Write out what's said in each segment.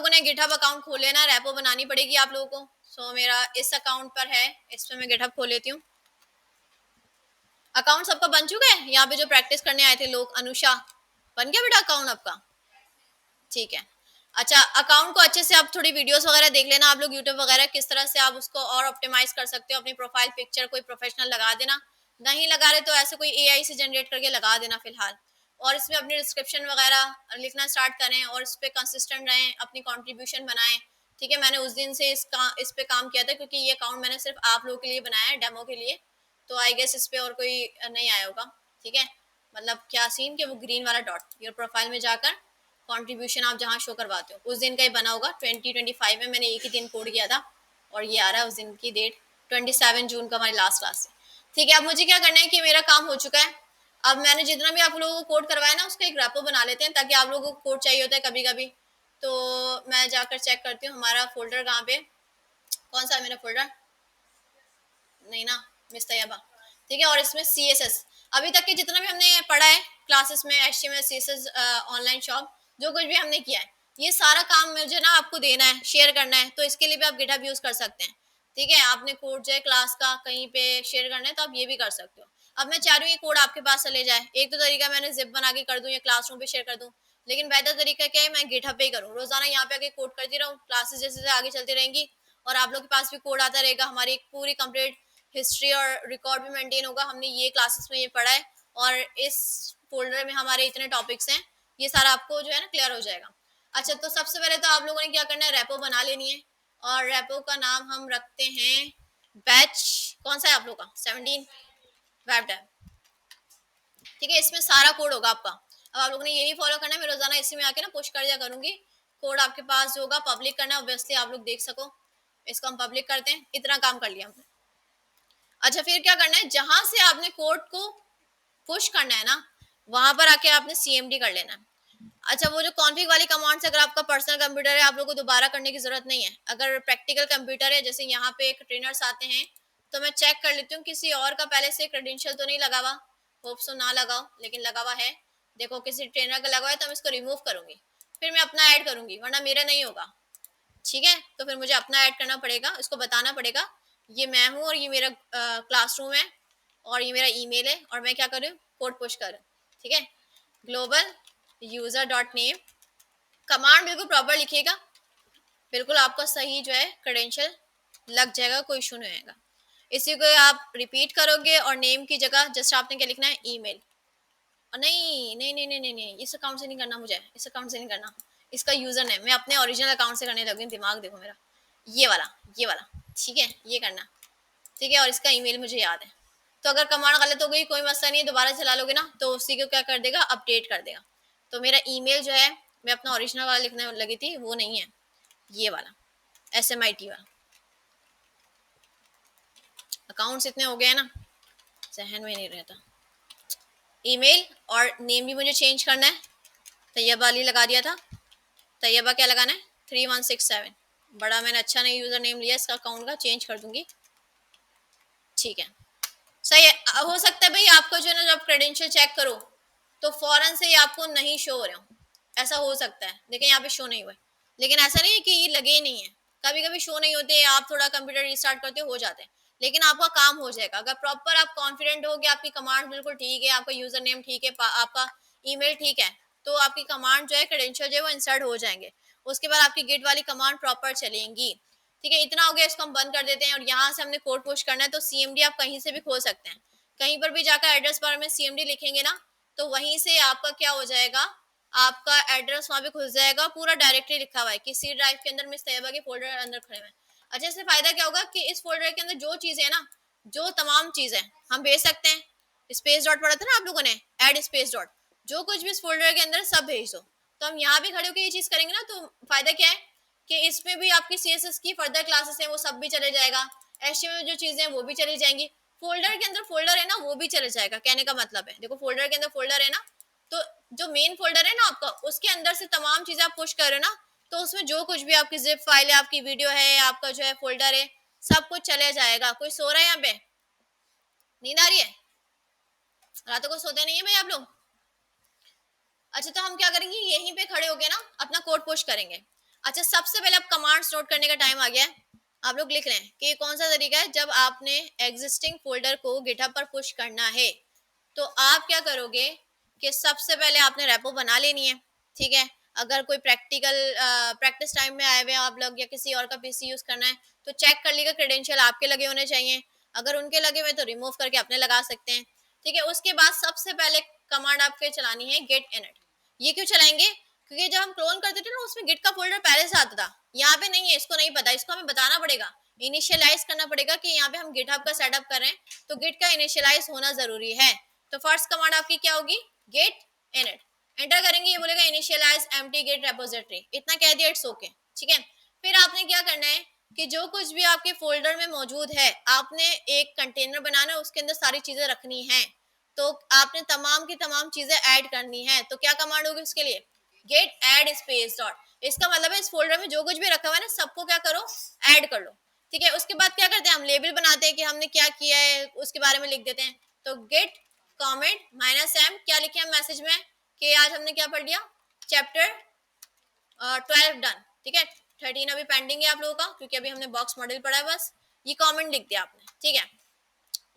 लोगों ने GitHub account खोल लेना, रेपो बनानी पड़ेगी आप लोगों को। सो मेरा इस अकाउंट पर है, इस पे मैं गिटहब खोल लेती हूँ। अकाउंट सबका बन चुका है? यहाँ पे जो प्रैक्टिस करने आए थे लोग, अनुषा बन गया बेटा अकाउंट आपका? ठीक है। अच्छा, अकाउंट को अच्छे से आप थोड़ी वीडियोस वगैरह देख लेना आप लोग, यूट्यूब वगैरह किस तरह से आप उसको और ऑप्टिमाइज कर सकते हो। अपनी प्रोफाइल पिक्चर कोई प्रोफेशनल लगा देना, नहीं लगा रहे तो ऐसे कोई एआई से जनरेट करके लगा देना फिलहाल। और इसमें अपनी डिस्क्रिप्शन वगैरह लिखना स्टार्ट करें और इस पे कंसिस्टेंट रहें, अपनी कंट्रीब्यूशन बनाएं। ठीक है, मैंने उस दिन से इस पे काम किया था, क्योंकि ये अकाउंट मैंने सिर्फ आप लोगों के लिए बनाया है, डेमो के लिए। तो आई गेस इस पे और कोई नहीं आया होगा। ठीक है, मतलब क्या सीन कि वो ग्रीन वाला डॉट योर प्रोफाइल में जाकर कंट्रीब्यूशन आप जहाँ शो करवाते हो उस दिन का ही बना होगा। 2025 में मैंने एक ही दिन कोड किया था और ये आ रहा है उस दिन की डेट, 27 जून का हमारी लास्ट क्लास है। ठीक है, अब मुझे क्या करना है कि मेरा काम हो चुका है। अब मैंने जितना भी आप लोगों को कोड करवाया ना, उसका एक रेपो बना लेते हैं, ताकि आप लोगों को कोड चाहिए होता है कभी कभी। तो मैं जाकर चेक करती हूँ हमारा फोल्डर कहाँ पे, कौन सा है मेरा फोल्डर, नहीं ना, मिस तैयबा। ठीक है, और इसमें CSS अभी तक के जितना भी हमने पढ़ा है क्लासेस में, HTML CSS ऑनलाइन शॉप, जो कुछ भी हमने किया है, ये सारा काम मुझे ना आपको देना है, शेयर करना है। तो इसके लिए भी आप गिटहब यूज कर सकते हैं। ठीक है, आपने कोड जो है क्लास का कहीं पे शेयर करना है तो आप ये भी कर सकते हो। अब मैं चाह रही हूँ ये कोड आपके पास चले जाए। एक तो तरीका मैंने जिप बना के कर दूं या क्लासरूम पे शेयर कर दूं, लेकिन बेहतर तरीका क्या है, मैं गिटहब पे ही करूँ, रोजाना यहाँ पे आके कोड करती रहूँ, क्लासेस जैसे जैसे आगे चलती रहेंगी और आप लोग के पास भी कोड आता रहेगा। हमारी एक पूरी कंप्लीट हिस्ट्री और रिकॉर्ड भी मेंटेन होगा, हमने ये क्लासेस में ये पढ़ा है और इस फोल्डर में हमारे इतने टॉपिक्स हैं, ये सारा आपको जो है ना क्लियर हो जाएगा। अच्छा, तो सबसे पहले तो आप लोगों ने क्या करना है, रेपो बना लेनी है। और रेपो का नाम हम रखते हैं बैच, कौन सा है आप लोग का, 17 वेब डेव। ठीक है, इसमें सारा कोड होगा आपका। अब आप लोगों ने यही फॉलो करना है, मैं रोजाना इसी में आके ना पुश कर दिया करूंगी। कोड आपके पास जो होगा पब्लिक करना है, ऑब्वियसली आप लोग देख सको। इसको हम पब्लिक करते हैं, इतना काम कर लिया हमने। अच्छा, फिर क्या करना है, जहां से आपने कोड को पुश करना है ना, वहां पर आके आपने CMD कर लेना है। अच्छा, वो जो कॉन्फ़िग वाली कमांड्स, अगर आपका पर्सनल कंप्यूटर है आप लोगों को दोबारा करने की जरूरत नहीं है। अगर प्रैक्टिकल कंप्यूटर है, जैसे यहाँ पे एक ट्रेनर्स आते हैं, तो मैं चेक कर लेती हूँ किसी और का पहले से क्रेडेंशियल तो नहीं लगा हुआ। होप सो ना लगाओ, लेकिन लगा हुआ है। देखो किसी ट्रेनर का लगा हुआ है तो मैं इसको रिमूव करूंगी, फिर मैं अपना ऐड करूंगी, वरना मेरा नहीं होगा। ठीक है, तो फिर मुझे अपना ऐड करना पड़ेगा, इसको बताना पड़ेगा ये मैं हूँ और ये मेरा क्लासरूम है और ये मेरा ईमेल है और मैं क्या करूँ, कोड पुश करूँ। ठीक है, global user dot name, command बिल्कुल प्रॉपर लिखिएगा, बिल्कुल आपका सही जो है क्रेडेंशियल लग जाएगा, कोई इशू नहीं आएगा। इसी को आप रिपीट करोगे और नेम की जगह जस्ट आपने क्या लिखना है, ईमेल। और नहीं नहीं नहीं नहीं नहीं नहीं, इस अकाउंट से नहीं करना, मुझे इस अकाउंट से नहीं करना, इसका यूजर नेम मैं अपने ओरिजिनल अकाउंट से करने लगी, दिमाग देखो मेरा, ये वाला, ये वाला। ठीक है, ये करना। ठीक है, और इसका ईमेल मुझे याद है। तो अगर कमांड गलत हो गई कोई मसला नहीं है, दोबारा चला लोगे ना तो उसी को क्या कर देगा, अपडेट कर देगा। तो मेरा ईमेल जो है, मैं अपना ओरिजिनल वाला लिखने लगी थी, वो नहीं है, ये वाला SMIT वाला। अकाउंट्स इतने हो गए हैं ना, जहन में नहीं रहता। ईमेल और नेम भी मुझे चेंज करना है, तैयबा अली लगा दिया था, तैयबा क्या लगाना है, 3167। बड़ा मैंने अच्छा नहीं यूजर नेम लिया, इसका अकाउंट का चेंज कर दूंगी। ठीक है, सही है। हो सकता है भाई आपको जो है ना, जब क्रेडेंशियल चेक करो तो फौरन से ही आपको नहीं शो हो रहे हो, ऐसा हो सकता है। देखिए यहाँ पे शो नहीं हुआ है, लेकिन ऐसा नहीं है कि ये लगे ही नहीं है, कभी कभी शो नहीं होते, आप थोड़ा कंप्यूटर रिस्टार्ट करते हो जाते हैं, लेकिन आपका काम हो जाएगा अगर प्रॉपर आप कॉन्फिडेंट हो कि आपकी कमांड बिल्कुल ठीक है, आपका यूजर नेम ठीक है, आपका ईमेल ठीक है, तो आपकी कमांड जो है, क्रेडेंशियल जो है वो इंसर्ट हो जाएंगे। उसके बाद आपकी गिट वाली कमांड प्रॉपर चलेंगी। ठीक है, इतना हो गया, इसको हम बंद कर देते हैं। और यहाँ से हमने कोड पुश करना है, तो CMD आप कहीं से भी खोल सकते हैं, कहीं पर भी जाकर एड्रेस बार में CMD लिखेंगे ना, तो वहीं से आपका क्या हो जाएगा, आपका एड्रेस वहां पे खुल जाएगा, पूरा डायरेक्टली लिखा हुआ है कि C ड्राइव के अंदर मिस तैयबा के फोल्डर अंदर खड़े हुए हैं। अच्छा, इससे फायदा क्या होगा कि इस फोल्डर के अंदर जो चीजें है ना, जो तमाम चीजें हम भेज सकते हैं, स्पेस डॉट पढ़ा था ना आप लोगों ने, एड स्पेस डॉट, जो कुछ भी इस फोल्डर के अंदर सब भेज दो। तो हम यहाँ भी खड़े होकर ये चीज करेंगे ना, तो फायदा क्या है कि इसमें भी आपकी CSS की फर्दर क्लासेस हैं वो सब भी चले जाएगा, HTML में जो चीजें हैं वो भी चली जाएंगी, फोल्डर के अंदर फोल्डर है ना वो भी चले जाएगा। कहने का मतलब है, देखो फोल्डर के अंदर फोल्डर है ना, तो जो मेन फोल्डर है ना आपका, उसके अंदर से तमाम चीजें आप पुश कर रहे हो ना, तो उसमें जो कुछ भी आपकी जिप फाइल है, आपकी वीडियो है, आपका जो है फोल्डर है, सब कुछ चले जाएगा। कोई सो रहा है यहाँ पे, नींद आ रही है, रातों को सोते नहीं है भाई आप लोग। अच्छा, तो हम क्या करेंगे, यहीं पे खड़े होके ना अपना कोड पुश करेंगे। अच्छा, सबसे पहले अब कमांड्स नोट करने का टाइम आ गया है। आप लोग लिख रहे हैं कि ये कौन सा तरीका है जब आपने एग्जिस्टिंग फोल्डर को गिटहब पर पुश करना है। तो आप क्या करोगे कि सबसे पहले आपने रेपो बना लेनी है, ठीक है। अगर कोई प्रैक्टिस टाइम में आए हुए हैं आप लोग या किसी और का पीसी यूज करना है तो चेक कर लीजिएगा क्रेडेंशियल आपके लगे होने चाहिए। अगर उनके लगे हुए तो रिमूव करके अपने लगा सकते हैं, ठीक है। उसके बाद सबसे पहले कमांड आपके चलानी है गेट इनिट। ये क्यों चलाएंगे? क्योंकि जब हम क्लोन करते थे ना उसमें गिट का फोल्डर पहले से आता था, यहाँ पे नहीं है, इसको नहीं पता, इसको हमें बताना पड़ेगा, इनिशियलाइज करना पड़ेगा कि यहाँ पे हम गिटहब का सेटअप कर रहे हैं, तो गिट का इनिशियलाइज होना जरूरी है। तो फर्स्ट कमांड आपकी क्या होगी? Gate init. एंटर करेंगे, ये बोलेगा इनिशियलाइज एम्प्टी गेट रेपोजिटरी, इतना कह दिया, इट्स ओके, ठीक है। फिर आपने क्या करना है कि जो कुछ भी आपके फोल्डर में मौजूद है आपने एक कंटेनर बनाना है, उसके अंदर सारी चीजें रखनी है। तो आपने तमाम की तमाम चीजें ऐड करनी है, तो क्या कमांड होगी उसके लिए? Git add space dot. इसका मतलब है इस फोल्डर में जो कुछ भी रखा हुआ है ना सबको क्या करो? ऐड कर लो, ठीक है। उसके बाद क्या करते हैं, हम लेबल बनाते हैं कि हमने क्या किया है उसके बारे में लिख देते हैं। तो गेट कमेंट -m, क्या लिखे हम मैसेज में कि आज हमने क्या पढ़ लिया? चैप्टर 12 डन, ठीक है। 13 अभी पेंडिंग है आप लोगों का, क्योंकि अभी हमने बॉक्स मॉडल पढ़ा है बस। ये कमेंट लिख दिया आपने, ठीक है,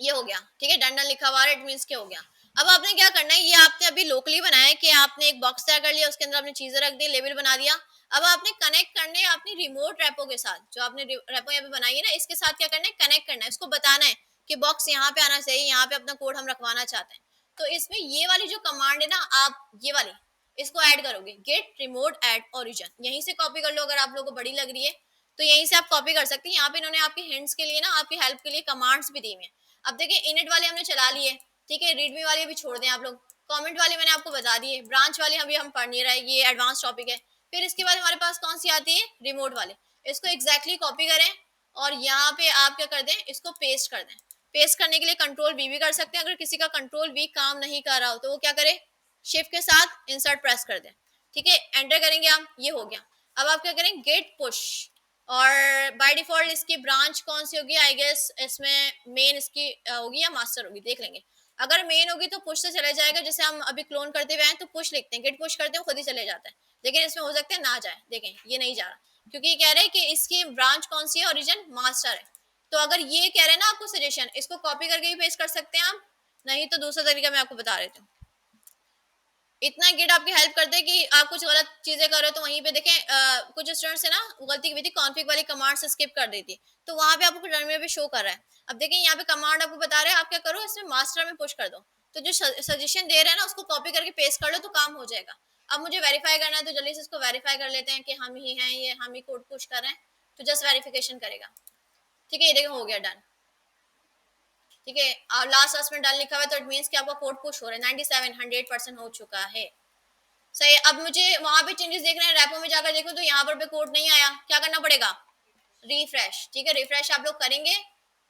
ये हो गया, ठीक है। डन डन लिखा हुआ है, इट मींस के हो गया। अब आपने क्या करना है, ये आपने अभी लोकली बनाया है कि आपने एक बॉक्स तैयार कर लिया, उसके अंदर आपने चीजें रख दी, लेबल बना दिया। अब आपने कनेक्ट करने हैं अपनी रिमोट रेपो के साथ, जो आपने रेपो यहाँ पे बनाई है ना, इसके साथ क्या करना है? कनेक्ट करना है, इसको बताना है कि बॉक्स यहाँ पे आना चाहिए, यहाँ पे अपना कोड हम रखवाना चाहते हैं। तो इसमें ये वाली जो कमांड है ना, आप ये वाली इसको ऐड करोगे, गेट रिमोट एट ओरिजिन। यहीं से कॉपी कर लो, अगर आप लोगों को बड़ी लग रही है तो यहीं से आप कॉपी कर सकते हैं। यहाँ पे इन्होंने आपके हिंट्स के लिए ना, आपकी हेल्प के लिए कमांड्स भी दी हुई हैं। अब देखिए, इनिट वाले हमने चला लिए, ठीक है, रीडमी वाले भी छोड़ दें आप लोग, कमेंट वाले मैंने आपको बता दिए, ब्रांच वाले अभी हम पढ़ नहीं रहे, ये एडवांस टॉपिक है। फिर इसके बाद हमारे पास कौन सी आती है? रिमोट वाले। इसको एग्जैक्टली कॉपी करें और यहाँ पे आप क्या कर दें, इसको पेस्ट कर दें। पेस्ट करने के लिए कंट्रोल वी भी कर सकते हैं, अगर किसी का कंट्रोल वी काम नहीं कर रहा हो तो वो क्या करे? शिफ्ट के साथ इंसर्ट प्रेस कर दें, ठीक है। एंटर करेंगे आप, ये हो गया। अब आप क्या करें? Git push. और बाय डिफॉल्ट इसकी ब्रांच कौन सी होगी? आई गेस इसमें मेन इसकी होगी या मास्टर होगी, देख लेंगे। अगर मेन होगी तो पुश से चले जाएगा, जैसे हम अभी क्लोन करते हुए हैं तो पुश लिखते हैं, गेट पुश करते हैं खुद ही चले जाता है। लेकिन इसमें हो सकता है ना जाए, देखें ये नहीं जा रहा, क्योंकि ये कह रहे हैं कि इसकी ब्रांच कौन सी है? ओरिजिन मास्टर है। तो अगर ये कह रहे हैं ना आपको सजेशन, इसको कॉपी करके भी पेस्ट कर सकते हैं आप, नहीं तो दूसरा तरीका मैं आपको बता रही हूँ। इतना गिट आपकी हेल्प करते हैं कि आप कुछ गलत चीजें कर रहे हो तो वहीं पे देखें, कुछ स्टूडेंट्स से ना गलती की हुई थी, कॉन्फिग वाली कमांड से स्किप कर दी थी, तो वहां पे आपको टर्मिनल पे शो कर रहा है। अब देखें यहाँ पे कमांड आपको बता रहे हैं, आप क्या करो, इसमें मास्टर में पुश कर दो। तो जो सजेशन दे रहे हैं ना उसको कॉपी करके पेस्ट कर लो तो काम हो जाएगा। अब मुझे वेरीफाई करना है तो जल्दी से इसको वेरीफाई कर लेते हैं कि हम ही हैं, ये हम ही कोड पुश कर रहे हैं। तो जस्ट वेरिफिकेशन करेगा, ठीक है, ये देखो हो गया डन, ठीक है। और लास्ट लास्ट में डन लिखा हुआ है तो इट मीन्स कि आपका कोड पुश हो रहा है, 97 100% हो चुका है। सही। अब मुझे वहां पे चेंजेस देखना है, रैपो में जाकर देखूं तो यहाँ पर भी कोड नहीं आया, क्या करना पड़ेगा? रिफ्रेश, ठीक है, रिफ्रेश आप लोग करेंगे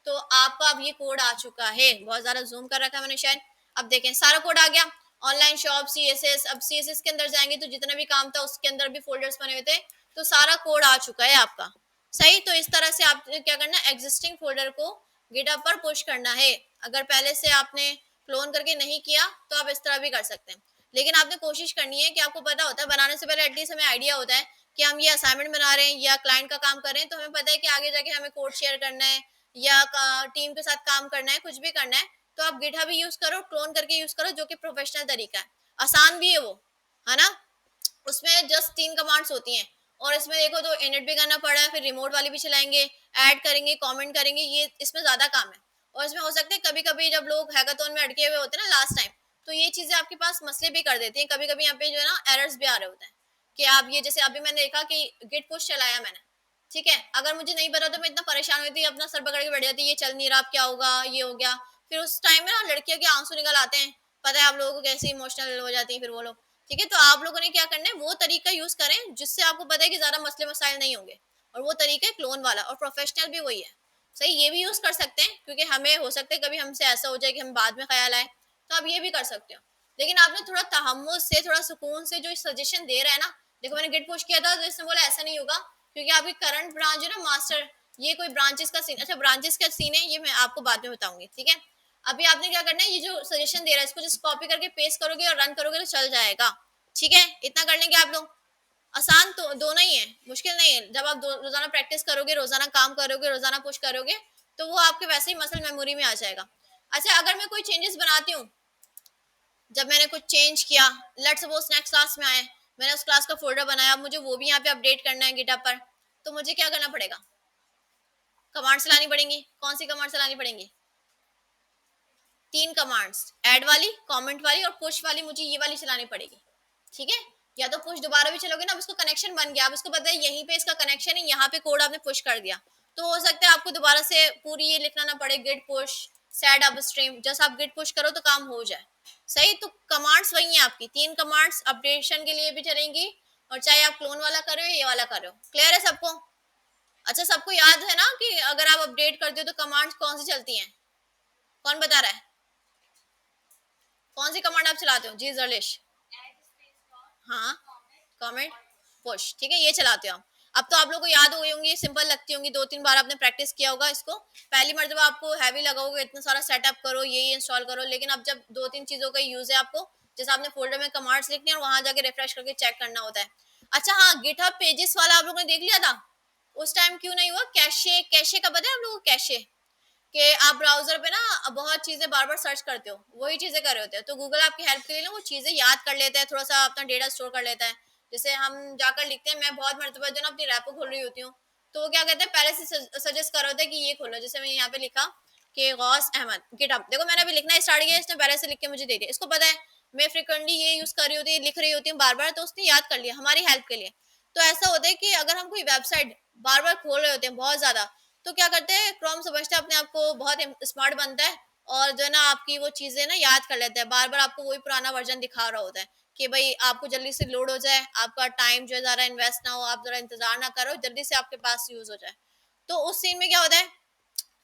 तो आपका अब ये कोड आ चुका है। बहुत ज्यादा जूम कर रखा है मैंने शायद। अब देखें सारा कोड आ गया, ऑनलाइन शॉप सीएसएस। अब सीएसएस के अंदर जाएंगे तो जितना भी काम था उसके अंदर भी फोल्डर्स बने हुए थे, तो सारा कोड आ चुका है आपका। सही। तो इस तरह से आप क्या करना है, एग्जिस्टिंग फोल्डर को गिटहब पर पुश करना है। अगर पहले से आपने क्लोन करके नहीं किया तो आप इस तरह भी कर सकते हैं, लेकिन आपने कोशिश करनी है कि आपको पता होता है बनाने से पहले एटलीस्ट हमें आइडिया होता है कि हम ये असाइनमेंट बना रहे हैं या क्लाइंट का काम कर रहे हैं, तो हमें पता है कि आगे जाके हमें कोड शेयर करना है या टीम के साथ काम करना है, कुछ भी करना है। तो आप गिटहब ही यूज करो, क्लोन करके यूज करो, जो कि प्रोफेशनल तरीका है, आसान भी है वो, है ना। उसमें जस्ट 3 कमांड्स होती हैं और इसमें देखो तो इनिट भी करना पड़ा है, फिर रिमोट वाली भी चलाएंगे, ऐड करेंगे, कमेंट करेंगे, ये इसमें ज्यादा काम है। और इसमें हो सकता है कभी कभी जब लोग हैकाथॉन में अटके हुए होते हैं ना लास्ट टाइम, तो ये चीजें आपके पास मसले भी कर देती हैं, कभी कभी यहाँ पे जो है ना एरर्स भी आ रहे होते हैं कि आप ये, जैसे अभी मैंने देखा कि गिट पुश चलाया मैंने, ठीक है, अगर मुझे नहीं पता तो मैं इतना परेशान हुई थी, अपना सर पकड़ के बैठ जाती, ये चल नहीं रहा, अब क्या होगा, ये हो गया। फिर उस टाइम में ना लड़कियों के आंसू निकल आते हैं, पता है आप लोगों को कैसे इमोशनल हो जाती है फिर वो लोग, ठीक है। तो आप लोगों ने क्या करना है, वो तरीका यूज करें जिससे आपको पता है कि ज्यादा मसले मसाइल नहीं होंगे, और वो तरीका है क्लोन वाला, और प्रोफेशनल भी वही है। सही, ये भी यूज कर सकते हैं क्योंकि हमें हो सकता है कभी हमसे ऐसा हो जाए कि हम बाद में ख्याल आए, तो आप ये भी कर सकते हो। लेकिन आपने थोड़ा तहम्मुल से, थोड़ा सुकून से जो सजेशन दे रहा है ना, देखो मैंने गिट पुश किया था तो इसने बोला ऐसा नहीं होगा क्योंकि आपकी करंट ब्रांच है ना मास्टर, ये कोई ब्रांचेस का सीन, अच्छा ब्रांचेस का सीन है ये मैं आपको बाद में बताऊंगी, ठीक है। अभी आपने क्या करना है, ये जो सजेशन दे रहा है इसको जस्ट कॉपी करके पेस्ट करोगे और रन करोगे तो चल जाएगा, ठीक है। इतना कर लेंगे आप लोग, आसान तो दोनों ही है, मुश्किल नहीं है। जब आप रोजाना प्रैक्टिस करोगे, रोजाना काम करोगे, रोजाना पुश करोगे, तो वो आपके वैसे ही मसल मेमोरी में आ जाएगा। अच्छा, अगर मैं कोई चेंजेस बनाती हूँ, जब मैंने कुछ चेंज किया, लेट्स सपोज नेक्स्ट क्लास में आए, मैंने उस क्लास का फोल्डर बनाया, अब मुझे वो भी यहाँ पे अपडेट करना है गिटहब पर, तो मुझे क्या करना पड़ेगा? कमांड चलानी पड़ेंगी। कौन सी कमांड चलानी पड़ेंगी? तीन कमांड्स, ऐड वाली, कमेंट वाली और पुश वाली, मुझे ये वाली चलानी पड़ेगी। ठीक है? या तो पुश दोबारा भी चलोगे ना, अब इसको कनेक्शन बन गया, अब इसको पता है यहीं पे इसका कनेक्शन है, यहाँ पे कोड आपने पुश कर दिया, तो हो सकता है आपको दोबारा से पूरी ये लिखना ना पड़े, git push set upstream, just आप गिट पुश करो तो काम हो जाए। सही, तो कमांड्स वही है आपकी, तीन कमांड्स अपडेशन के लिए भी चलेंगी, और चाहे आप क्लोन वाला कर रहे हो, ये वाला कर रहे हो। क्लियर है सबको? अच्छा, सबको याद है ना कि अगर आप अपडेट करते हो तो कमांड्स कौन सी चलती हैं? कौन बता रहा है? कौन सी कमांड आप चलाते हो जी जर्लिश? हाँ, कमेंट, पुश, ठीक है, ये चलाते हो आप। अब तो आप लोग को याद हो गई होंगी, सिंपल लगती होंगी, दो तीन बार आपने प्रैक्टिस किया होगा इसको। पहली मर्तबा आपको हैवी लगा होगा, इतना सारा सेटअप करो, ये इंस्टॉल करो, लेकिन अब जब दो तीन चीजों का यूज है आपको, जैसे आपने फोल्डर में कमांड्स लिखनी है और वहां जाके रिफ्रेश करके चेक करना होता है। अच्छा हाँ, गिटहब पेजेस वाला आप लोगों ने देख लिया था? उस टाइम क्यों नहीं हुआ? कैशे, कैशे का पता है आप लोगों को? कैशे कि आप ब्राउजर पे ना बहुत चीजें बार बार सर्च करते हो, वही चीजें कर रहे होते हो, तो गूगल आपकी हेल्प के लिए ना वो चीजें याद कर लेता है, थोड़ा सा अपना डेटा स्टोर कर लेता है। जैसे हम जाकर लिखते हैं, मैं बहुत मरतबा जो ना अपनी रैपो खोल रही होती हूँ, तो वो क्या कहते हैं, पहले से सजेस्ट कर रहे होते हैं कि ये खोलो। जैसे मैं यहाँ पे लिखा कि गौस अहमद गिटहब, देखो मैंने अभी लिखना स्टार्ट किया, इसने पहले से लिख के मुझे दे दिया, इसको पता है मैं फ्रिक्वेंटली ये यूज कर रही होती है, लिख रही होती हूँ बार बार, तो उसने याद कर लिया हमारी हेल्प के लिए। तो ऐसा होता है कि अगर हम कोई वेबसाइट बार बार खोल रहे होते हैं बहुत ज्यादा, तो क्या करते हैं, क्रोम समझते हैं अपने आप को बहुत स्मार्ट बनता है, और जो है ना आपकी वो चीजें ना याद कर लेते हैं, बार बार आपको वही पुराना वर्जन दिखा रहा होता है कि भाई आपको जल्दी से लोड हो जाए, आपका टाइम जो है ज़्यादा इन्वेस्ट ना हो, आप जरा इंतजार ना करो, जल्दी से आपके पास यूज हो जाए। तो उस सीन में क्या होता है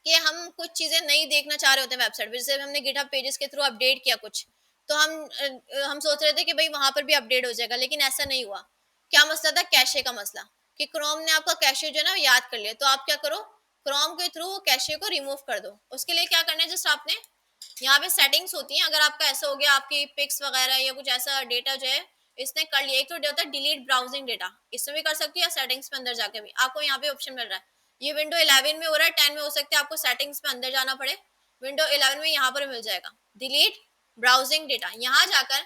कि हम कुछ चीजें नहीं देखना चाह रहे होते हैं वेबसाइट पे, जैसे हमने गिटहब पेजेस के थ्रू अपडेट किया कुछ, तो हम सोच रहे थे कि भाई वहां पर भी अपडेट हो जाएगा, लेकिन ऐसा नहीं हुआ। क्या मसला था? कैशे का मसला, कि क्रोम ने आपका कैशे जो है ना याद कर लिया, तो आप क्या करो, क्रोम के थ्रू कैशे को रिमूव कर दो। उसके लिए क्या करना है, जस्ट आपने यहाँ पे सेटिंग्स होती हैं, अगर आपका ऐसा हो गया आपकी पिक्स वगैरह या कुछ ऐसा डेटा जो है इसने कर लिया, एक तो होता है डिलीट ब्राउजिंग डेटा, इसमें भी कर सकती हो, या सेटिंग्स में अंदर जाके भी आपको यहाँ पे ऑप्शन मिल रहा है। ये विंडो 11 में हो रहा है, 10 में हो सकता है आपको सेटिंग्स में अंदर जाना पड़े, विंडो 11 में यहाँ पर मिल जाएगा डिलीट ब्राउजिंग डेटा। यहाँ जाकर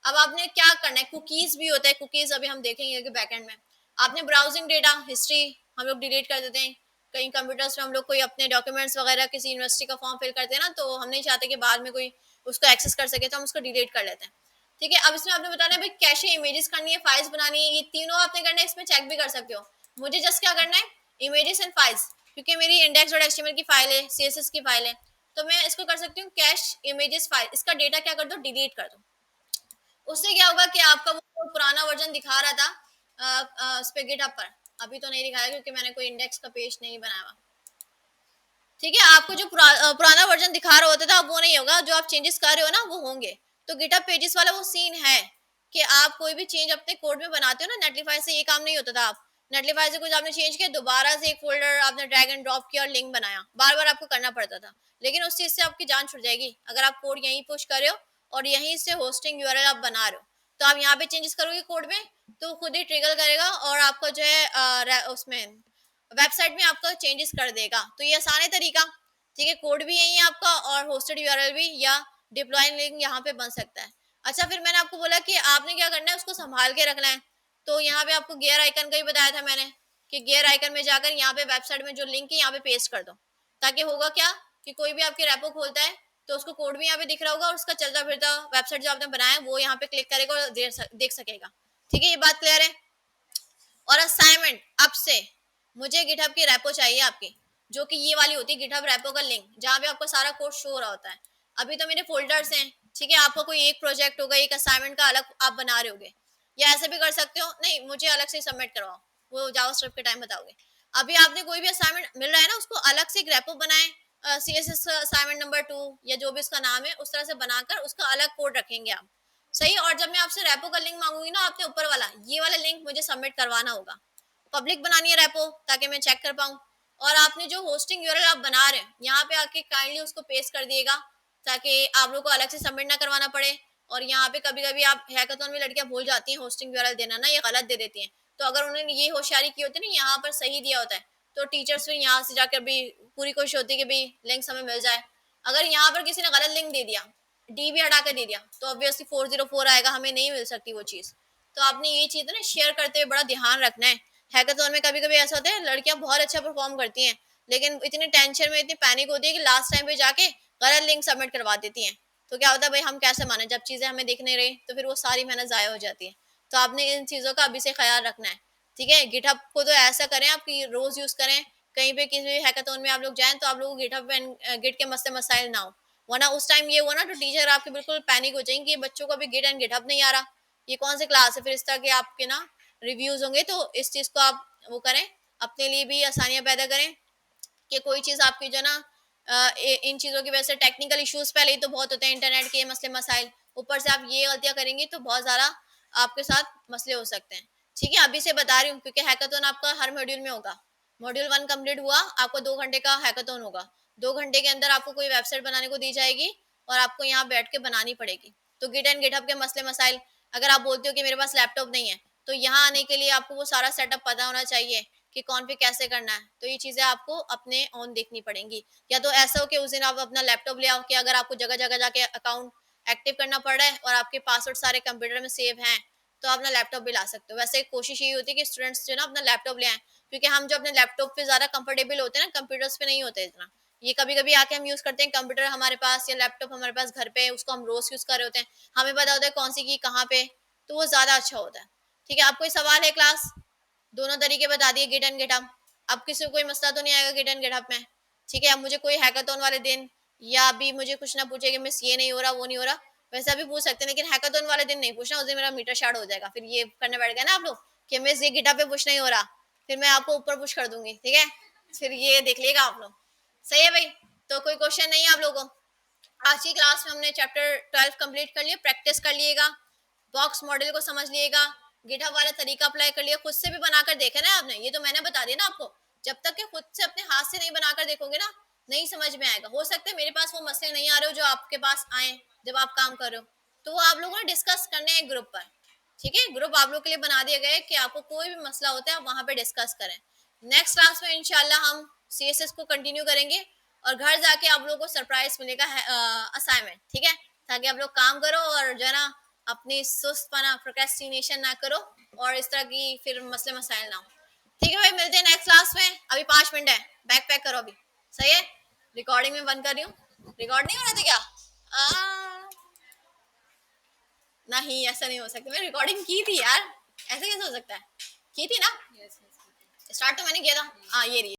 अब आपने क्या करना है, कुकीज भी होता है, कुकीज अभी हम देखेंगे कि बैकएंड में आपने ब्राउजिंग डेटा हिस्ट्री हम लोग डिलीट कर देते हैं। कई कंप्यूटर्स में हम लोग कोई अपने डॉक्यूमेंट्स वगैरह किसी यूनिवर्सिटी का फॉर्म फिल करते हैं ना, तो हम नहीं चाहते कि बाद में कोई उसको एक्सेस कर सके, तो हम उसको डिलीट कर लेते हैं। ठीक है, अब इसमें आपने बताना है भाई कैसे इमेजेस करनी है, फाइल्स बनानी है, ये तीनों आपने करना है, इसमें चेक भी कर सकते हो। मुझे जस्ट क्या करना है, इमेजेस एंड फाइल्स, क्योंकि मेरी इंडेक्स डॉट एचटीएमएल की फाइल है, सीएसएस की फाइल है, तो मैं इसको कर सकती हूँ कैश इमेजेस फाइल, इसका डेटा क्या कर दो, डिलीट कर दो। उससे क्या होगा कि आपका वो पुराना वर्जन दिखा रहा था उस पे गिटहब पर, अभी तो नहीं दिखाया क्योंकि मैंने कोई इंडेक्स का पेज नहीं बनाया हुआ। ठीक है, आपको जो पुराना वर्जन दिखा रहा होता था अब वो नहीं होगा, जो आप चेंजेस कर रहे हो ना वो होंगे। तो गिटहब पेजेस वाला वो सीन है कि आप कोई भी चेंज अपने कोड में बनाते हो ना, नेटलीफाई से ये काम नहीं होता था। आप नेटलीफाई से कुछ आपने चेंज किया, दोबारा से एक फोल्डर आपने ड्रैग एंड ड्रॉप किया और लिंक बनाया, बार बार आपको करना पड़ता था। लेकिन उस चीज से आपकी जान छुट जाएगी अगर आप कोड यहीं पुश कर रहे हो और यहीं से होस्टिंग यूआरएल आप बना रहे हो, तो आप यहाँ पे चेंजेस करोगे कोड में, तो खुद ही ट्रिगर करेगा और आपका जो है उसमें वेबसाइट में आपका चेंजेस कर देगा। तो ये आसान है तरीका। ठीक है, कोड भी यही है आपका और होस्टेड यूआरएल भी, या डिप्लॉय लिंक यहाँ पे बन सकता है। अच्छा, फिर मैंने आपको बोला कि आपने क्या करना है, उसको संभाल के रखना है। तो यहाँ पे आपको गियर आइकन का ही बताया था मैंने कि गियर आइकन में जाकर यहाँ पे वेबसाइट में जो लिंक है यहाँ पे पेस्ट कर दो, ताकि होगा क्या कि कोई भी आपके रेपो खोलता है तो उसको कोड भी यहाँ पे दिख रहा होगा और उसका चलता फिरता वेबसाइट जो आपने बनाया है वो यहाँ पे क्लिक करेगा और देख सकेगा। ठीक है, ये बात क्लियर है? और असाइनमेंट अब से मुझे गिटहब की रेपो चाहिए आपकी, जो कि ये वाली होती है गिटहब रेपो का लिंक, जहाँ पे आपका सारा कोड शो हो रहा होता है। अभी तो मेरे फोल्डर्स हैं, ठीक है, आपका कोई एक प्रोजेक्ट होगा, एक असाइनमेंट का अलग आप बना रहे होगे, या ऐसे भी कर सकते हो, नहीं मुझे अलग से सबमिट करवाओ, वो जावास्क्रिप्ट के टाइम बताओगे। अभी आपने कोई भी असाइनमेंट मिल रहा है ना, उसको अलग से एक रेपो बनाए, C S S assignment number 2 या जो भी उसका नाम है उस तरह से बनाकर उसका अलग कोड रखेंगे आप। सही, और जब मैं आपसे रेपो का लिंक मांगूंगी ना, आपने ऊपर वाला ये वाला लिंक मुझे सबमिट करवाना होगा। पब्लिक बनानी है रेपो ताकि मैं चेक कर पाऊँ। और आपने जो होस्टिंग यूआरएल आप बना रहे हैं यहाँ पे आके काइंडली उसको पेस्ट कर दिएगा, ताकि आप लोग को अलग से सबमिट ना करवाना पड़े। और यहाँ पे कभी कभी आप हैकाथॉन में लड़कियां भूल जाती हैं होस्टिंग वगैरह देना ना, ये गलत दे देती हैं। तो अगर उन्होंने ये होशियारी की होती है ना, यहाँ पर सही दिया होता है, तो टीचर्स फिर यहाँ से जाकर भी पूरी कोशिश होती है कि भाई लिंक्स हमें मिल जाए। अगर यहाँ पर किसी ने गलत लिंक दे दिया, डी भी हटा कर दे दिया, तो ऑब्वियसली 404 आएगा, हमें नहीं मिल सकती वो चीज़। तो आपने ये चीज़ ना शेयर करते हुए बड़ा ध्यान रखना है। हैकाथॉन में कभी कभी ऐसा होता है लड़कियां बहुत अच्छा परफॉर्म करती हैं, लेकिन इतनी टेंशन में, इतनी पैनिक होती है कि लास्ट टाइम पे जाके गलत लिंक सबमिट करवा देती हैं। तो क्या होता है भाई, हम कैसे माने जब चीजें हमें दिख नहीं रही, तो फिर वो सारी मेहनत जाया हो जाती है। तो आपने इन चीजों का अभी से ख्याल रखना है। ठीक है, गिटहब को तो ऐसा करें आप कि रोज यूज करें। कहीं पे किसी भी हैकाथॉन में आप लोग जाएं तो आप लोगों को गिटहब एंड गिट के मसले मसाइल ना हो, वरना उस टाइम ये हुआ ना तो टीचर आपके बिल्कुल पैनिक हो जाएंगे कि बच्चों को अभी गिट एंड गिटहब नहीं आ रहा, ये कौन सी क्लास है। फिर इस तरह के आपके ना रिव्यूज होंगे। तो इस चीज को आप वो करें, अपने लिए भी आसानियां पैदा करें कि कोई चीज़ आपकी जो ना इन चीज़ों की वजह से टेक्निकल इश्यूज पहले ही तो बहुत होते हैं, इंटरनेट के मसले मसाइल, ऊपर से आप ये गलतियां करेंगे तो बहुत ज़्यादा आपके साथ मसले हो सकते हैं। ठीक है, अभी से बता रही हूँ क्योंकि हैकाथॉन आपका हर मॉड्यूल में होगा। मॉड्यूल 1 कंप्लीट हुआ, आपको 2 घंटे का हैकाथॉन होगा। 2 घंटे के अंदर आपको कोई वेबसाइट बनाने को दी जाएगी और आपको यहाँ बैठ के बनानी पड़ेगी। तो गिट एंड गिटहब के मसले मसाइल, अगर आप बोलते हो कि मेरे पास लैपटॉप नहीं है, तो यहाँ आने के लिए आपको वो सारा सेटअप पता होना चाहिए कि कौन पे कैसे करना है। तो ये चीजें आपको अपने ऑन देखनी पड़ेंगी। या तो ऐसा हो कि उस दिन आप अपना लैपटॉप ले आओ कि अगर आपको जगह जगह जाके अकाउंट एक्टिव करना पड़ रहा है और आपके पासवर्ड सारे कंप्यूटर में सेव हैं, तो आप अपना लैपटॉप भी ला सकते हो। वैसे कोशिश यही होती है कि स्टूडेंट्स जो ना अपना लैपटॉप ले आए, क्योंकि हम जो अपने लैपटॉप पे ज्यादा कंफर्टेबल होते हैं ना, कंप्यूटर्स पे नहीं होते इतना। ये कभी कभी आके हम यूज करते हैं कंप्यूटर हमारे पास या लैपटॉप हमारे पास घर पे, उसको हम रोज यूज कर रहे होते हैं, हमें पता होता है कौन सी की कहाँ पे, तो वो ज्यादा अच्छा होता है। ठीक है, आप कोई सवाल है क्लास? दोनों तरीके बता दिए, गिट एंड गिटहब। अब किसी को कोई मसला तो नहीं आएगा गिट एंड गिटहब में? ठीक है, अब मुझे कोई हैकाथॉन वाले दिन या अभी मुझे कुछ ना पूछे कि मिस ये नहीं हो रहा वो नहीं हो रहा, वैसे अभी पूछ सकते हैं, लेकिन हैकाथॉन वाले दिन नहीं पूछना, उस दिन मेरा मीटर शार्ट हो जाएगा। फिर ये करने बैठ गए ना आप लोग कि मिस ये गिटहब पे पुश नहीं हो रहा, फिर मैं आपको ऊपर पुश कर दूंगी। ठीक है, फिर ये देख लिएगा आप लोग। सही है भाई? तो कोई क्वेश्चन नहीं है आप लोगों को? आज की क्लास में हमने चैप्टर 12 कंप्लीट कर लिया, प्रैक्टिस कर लिएगा, बॉक्स मॉडल को समझ लिएगा, गिटहब वाला तरीका अप्लाई कर लिया, खुद से भी बनाकर देखे ना आपने, ये तो मैंने बता दिया ना आपको। जब तक कि खुद से अपने हाथ से नहीं बनाकर देखोगे ना, नहीं समझ में आएगा। हो सकता है मेरे पास वो मसले नहीं आ रहे हो जो आपके पास आए जब आप काम कर रहे हो, तो वो आप लोगों ने डिस्कस करने हैं ग्रुप पर। ठीक है, ग्रुप आप लोग के लिए बना दिया गया है कि आपको कोई भी मसला होता है आप वहां पे डिस्कस करें। नेक्स्ट क्लास में इंशाल्लाह हम सीएसएस को कंटिन्यू करेंगे और घर जाके आप लोगों को सरप्राइज मिलेगा असाइनमेंट। ठीक है, ताकि आप लोग काम करो और जो है ना अपनी सुस्तपना प्रोक्रेस्टिनेशन ना करो और इस तरह की फिर मसले मसाइल ना हो। ठीक है भाई, मिलते हैं नेक्स्ट क्लास में। अभी 5 मिनट है, बैग पैक करो अभी। सही है, रिकॉर्डिंग में बंद कर रही हूँ। रिकॉर्ड नहीं हो रहा था क्या? नहीं, ऐसा नहीं हो सकता, मैं रिकॉर्डिंग की थी यार, ऐसे कैसे हो सकता है? की थी ना? स्टार्ट तो मैंने किया था। हाँ, ये रही।